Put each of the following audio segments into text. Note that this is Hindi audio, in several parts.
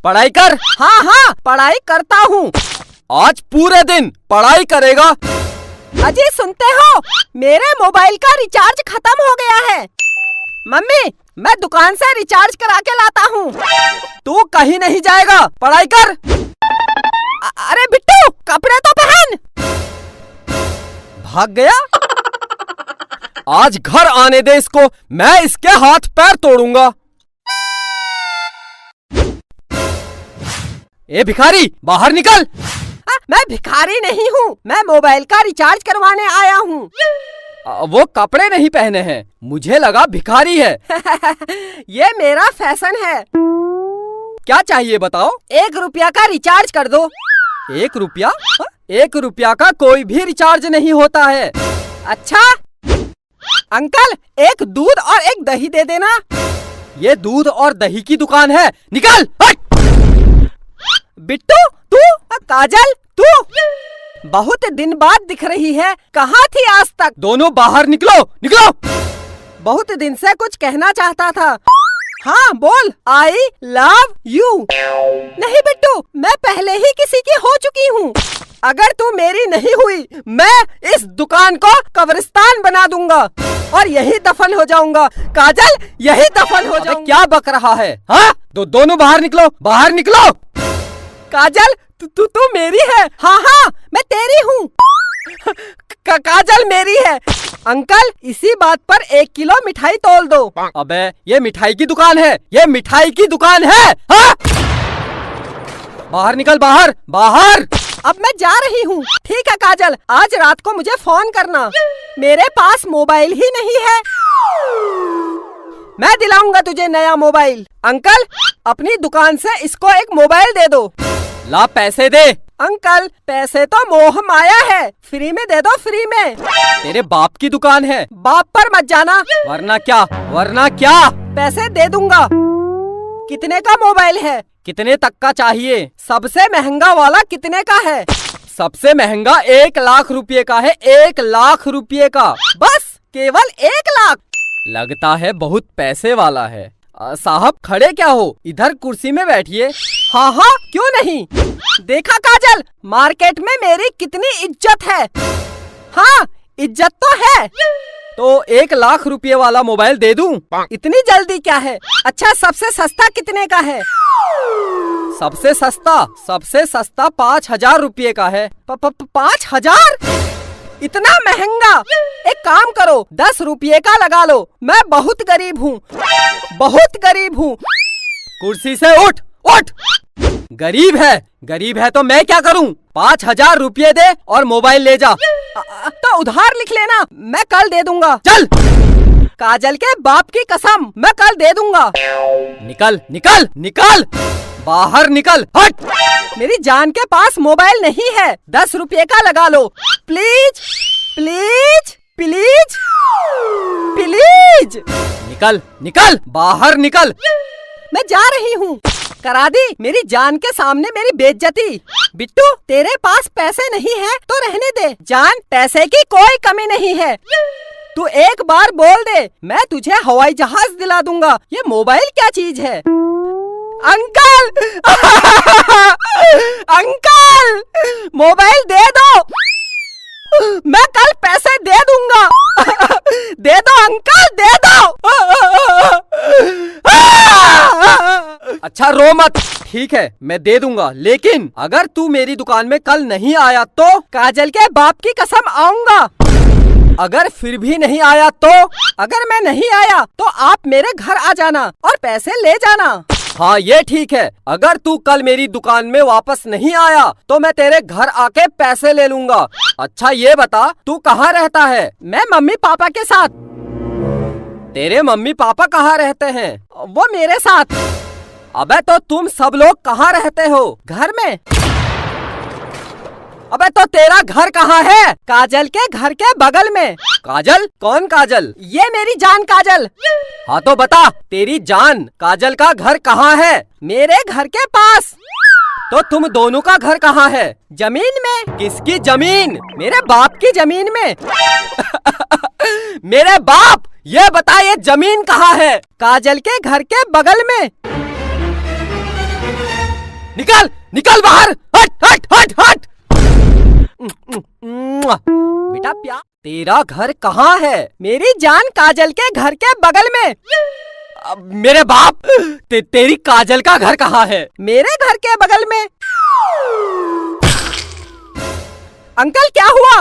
पढ़ाई कर। हाँ हाँ पढ़ाई करता हूँ। आज पूरे दिन पढ़ाई करेगा। अजी सुनते हो, मेरे मोबाइल का रिचार्ज खत्म हो गया है। मम्मी मैं दुकान से रिचार्ज करा के लाता हूँ। तू कहीं नहीं जाएगा, पढ़ाई कर। अरे बिट्टू कपड़े तो पहन। भाग गया। आज घर आने दे इसको, मैं इसके हाथ पैर तोड़ूंगा। ए भिखारी बाहर निकल। मैं भिखारी नहीं हूँ, मैं मोबाइल का रिचार्ज करवाने आया हूँ। वो कपड़े नहीं पहने हैं, मुझे लगा भिखारी है। ये मेरा फैशन है। क्या चाहिए बताओ? 1 रुपया का रिचार्ज कर दो। 1 रुपया? 1 रुपया का कोई भी रिचार्ज नहीं होता है। अच्छा अंकल, एक दूध और एक दही दे देना। ये दूध और दही की दुकान है, निकल। बिट्टू तू, काजल तू, बहुत दिन बाद दिख रही है, कहाँ थी आज तक? दोनों बाहर निकलो, निकलो। बहुत दिन से कुछ कहना चाहता था। हाँ बोल। आई लव यू। नहीं बिट्टू, मैं पहले ही किसी की हो चुकी हूँ। अगर तू मेरी नहीं हुई, मैं इस दुकान को कब्रिस्तान बना दूंगा और यही दफन हो जाऊंगा। काजल यही दफन हो जाऊंगा। क्या बक रहा है? हाँ दोनों बाहर निकलो, बाहर निकलो। काजल तू मेरी है। हाँ हाँ मैं तेरी हूँ। काजल मेरी है। अंकल इसी बात पर 1 किलो मिठाई तोल दो। अबे ये मिठाई की दुकान है, ये मिठाई की दुकान है। हाँ? बाहर निकल, बाहर बाहर। अब मैं जा रही हूँ। ठीक है काजल, आज रात को मुझे फोन करना। मेरे पास मोबाइल ही नहीं है। मैं दिलाऊंगा तुझे नया मोबाइल। अंकल अपनी दुकान से इसको एक मोबाइल दे दो। ला पैसे दे। अंकल पैसे तो मोह माया है, फ्री में दे दो, फ्री में। तेरे बाप की दुकान है, बाप पर मत जाना। वरना क्या, वरना क्या? पैसे दे दूंगा। कितने का मोबाइल है? कितने तक का चाहिए? सबसे महंगा वाला कितने का है? सबसे महंगा 1 लाख रुपए का है, 1 लाख रुपए का। बस केवल 1 लाख? लगता है बहुत पैसे वाला है। साहब खड़े क्या हो, इधर कुर्सी में बैठिए। हाँ हाँ क्यों नहीं। देखा काजल, मार्केट में मेरी कितनी इज्जत है। हाँ इज्जत तो है। तो 1 लाख रुपए वाला मोबाइल दे दूं? इतनी जल्दी क्या है? अच्छा सबसे सस्ता कितने का है? सबसे सस्ता 5,000 रुपए का है। 5,000? इतना महंगा? एक काम करो 10 रुपये का लगा लो। मैं बहुत गरीब हूँ, बहुत गरीब हूँ। कुर्सी से उठ, उठ। गरीब है तो मैं क्या करूँ? 5,000 रुपये दे और मोबाइल ले जा। तो उधार लिख लेना, मैं कल दे दूंगा। चल। काजल के बाप की कसम, मैं कल दे दूंगा। निकल निकल निकल, बाहर निकल, हट। मेरी जान के पास मोबाइल नहीं है, 10 रुपये का लगा लो। Please please please please. निकल निकल, बाहर निकल। मैं जा रही हूँ। करा दी मेरी जान के सामने मेरी बेइज्जती। बिट्टू तेरे पास पैसे नहीं है तो रहने दे। जान पैसे की कोई कमी नहीं है। तू एक बार बोल दे, मैं तुझे हवाई जहाज दिला दूंगा। ये मोबाइल क्या चीज है? अंकल अंकल मोबाइल दे दो, मैं कल पैसे दे दूंगा। दे दो अंकल, दे दो। अच्छा रो मत, ठीक है मैं दे दूंगा, लेकिन अगर तू मेरी दुकान में कल नहीं आया तो? काजल के बाप की कसम आऊंगा। अगर फिर भी नहीं आया तो? अगर मैं नहीं आया तो आप मेरे घर आ जाना और पैसे ले जाना। हाँ ये ठीक है। अगर तू कल मेरी दुकान में वापस नहीं आया तो मैं तेरे घर आके पैसे ले लूंगा। अच्छा ये बता तू कहाँ रहता है? मैं मम्मी पापा के साथ। तेरे मम्मी पापा कहाँ रहते हैं? वो मेरे साथ। अबे तो तुम सब लोग कहाँ रहते हो? घर में। अबे तो तेरा घर कहाँ है? काजल के घर के बगल में। काजल? कौन काजल? ये मेरी जान काजल। हाँ तो बता, तेरी जान काजल का घर कहाँ है? मेरे घर के पास। तो तुम दोनों का घर कहाँ है? जमीन में। किसकी जमीन? मेरे बाप की जमीन में। मेरे बाप, ये बता ये जमीन कहाँ है? काजल के घर के बगल में। निकल निकल बाहर, हट हट हट हट। बेटा प्यार, तेरा घर कहाँ है? मेरी जान काजल के घर के बगल में। मेरे बाप, तेरी काजल का घर कहाँ है? मेरे घर के बगल में। अंकल क्या हुआ?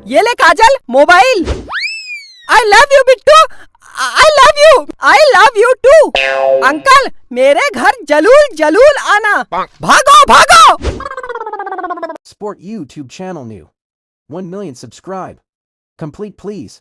ये ले Kajal, mobile. I love you Bittu, I love you, I love you too. Uncle मेरे घर जलूल जलूल आना। भागो भागो। Sport YouTube channel new. 1 million subscribe. Complete please.